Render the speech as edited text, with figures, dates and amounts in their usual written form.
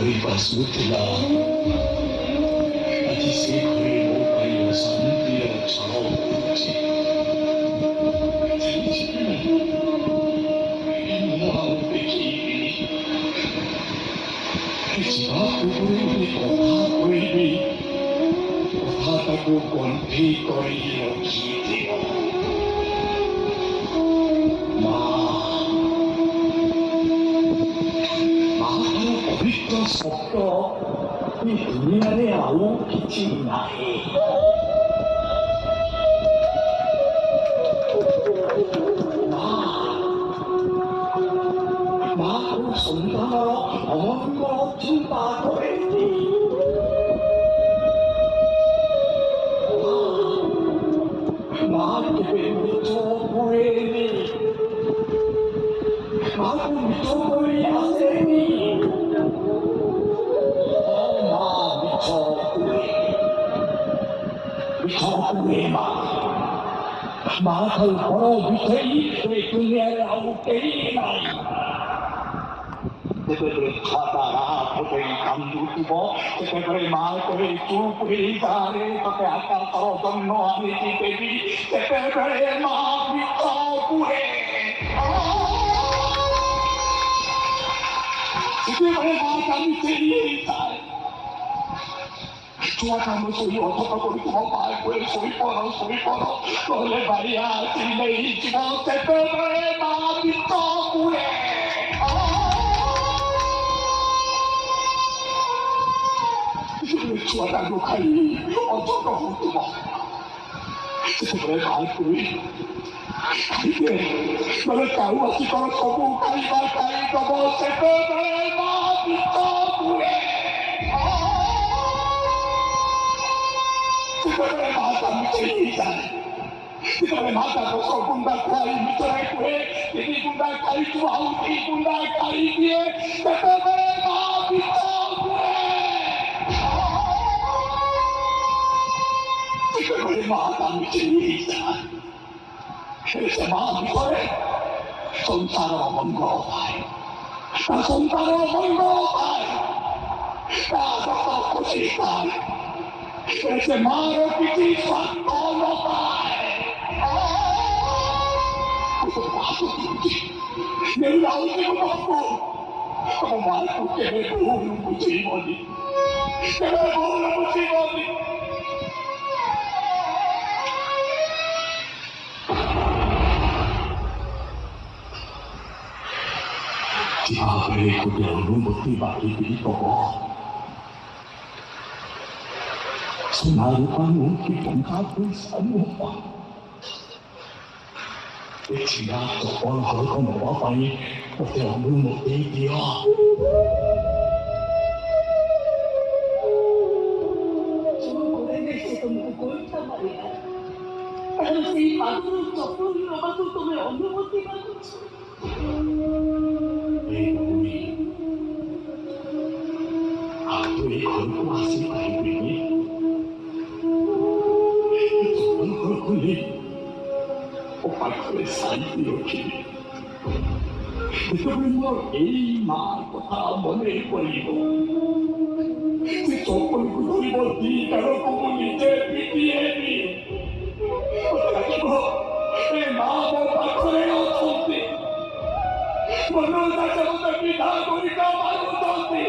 pasutila ati sekare mo kayo santiya chao uchi imo beki chibaku ni kohakoibi kohataku konti kori no kite পবিত্র শব্দ এই দুনিয়ারে আও কিছু নাই মা ও সন্তানর অমঙ্গল চিন্তা করেনি মা কেবে মৃত করেনি মাকে মৃত করে আসেনি মাথার বড় বিষয় এই দুনিয়ার আও কেই নাই যেতেବେଳେ ଛୁଆଟା ରାହା ଫଟେଇ କାନ୍ଦୁଥିବ ସେତେବେଳେ ମା କହେ ଚୁପ୍ ହେଇଯାରେ ତତେ ଆକାଶର ଜନ୍ମ ଆଣିକି ଦେବି ସେତେବେଳେ ମା ମୃତ କୁହେ ସେତେବେଳେ ମା କାନ୍ଦି ହେଇଯାଏ ଛୁଆଟା ଆମ ଶୋଇ ଅଥକ କରୁଥିବ ମା କୁହେ ଶୋଇପଡ଼ କହିଲେ ବାରିଆ ଆସି ନେଇଯିବ ସେତେବେଳେ ମା ମୃତ କୁହେ ଛୁଆଟାକୁ ଖାଇ ଅଥକ ହଉଥିବ ସେତେବେଳେ ମା କୁହେ ଖାଇବେ ନହେଲେ କାଉ ଆସି କ'ଣ ସବୁ ଖାଇବା ଖାଇଦବ ସେତେବେଳେ ମା ମୃତ କୁହେ ସେତେବେଳେ ମା କାନ୍ଦୁଛି ହେଇଯାଏ ସେତେବେଳେ ମା ତା 10 ଗୁଣ୍ଡା ଖାଇ ଭିତରେ କୁହେ 3 ଗୁଣ୍ଡା ଖାଇଛୁ ଆଉ 2 ଗୁଣ୍ଡା ଖାଇଦିଏ ସେତେବେଳେ ମା ମୃତ କୁହେ ସେତେବେଳେ ମା କାନ୍ଦୁଛି ହେଇଯାଏ ସେ ମା ଭିତରେ ସଂସାରର ମଙ୍ଗଳ ଥାଏ ତା ସଂସାରର ମଙ୍ଗଳ ଥାଏ ତା ସତ ଖୁସି ଥାଏ ସେ ମାର କିଛି ସ୍ୱାର୍ଥ ନଥାଏ ନେଇଯାଉଛି ବାପୁ ତମ ମାକୁ କେବେ ଭୁଲ ବୁଝିବନି କେବେ ଭୁଲ ବୁଝିବନି ଯାହାବେଳେ ଗୋଟେ ଅନୁମତି ବାକିକିରି କହ ସୁନା ରୂପା ନୁହଁ କି ଟଙ୍କା ପଇସା ନୁହଁ ଏ ଛିଡ଼ା ଚପଲ ହଳକ ନେବା ପାଇଁ ମୋତେ ଅନୁମତି ଦିଅ ସେ ତମକୁ ଗୋଇଠା ମାରିଲା ସେଇ ପାଦରୁ ଚପଲ ନେବାକୁ ତମେ ଅନୁମତି ମାଗୁଛ ଆଉ ତୁ ଏ ଘରକୁ ଆସିପାରିବିନି খুলি ও পাখরে শান্তি রখিবি যেতবে মোর এই মার কথা মনে পড়িব সে চপলକୁ ধরিব ଦିଟାକୁ ମୁଁ ନିଜେ ପିଟିଏବି ଲାଗିବ ଏ ମା ମୋ ପାଖରେ ଅଛନ୍ତି ମନ ଯାକ ମତେ ବିଧା କରିକା ମାଗୁଛନ୍ତି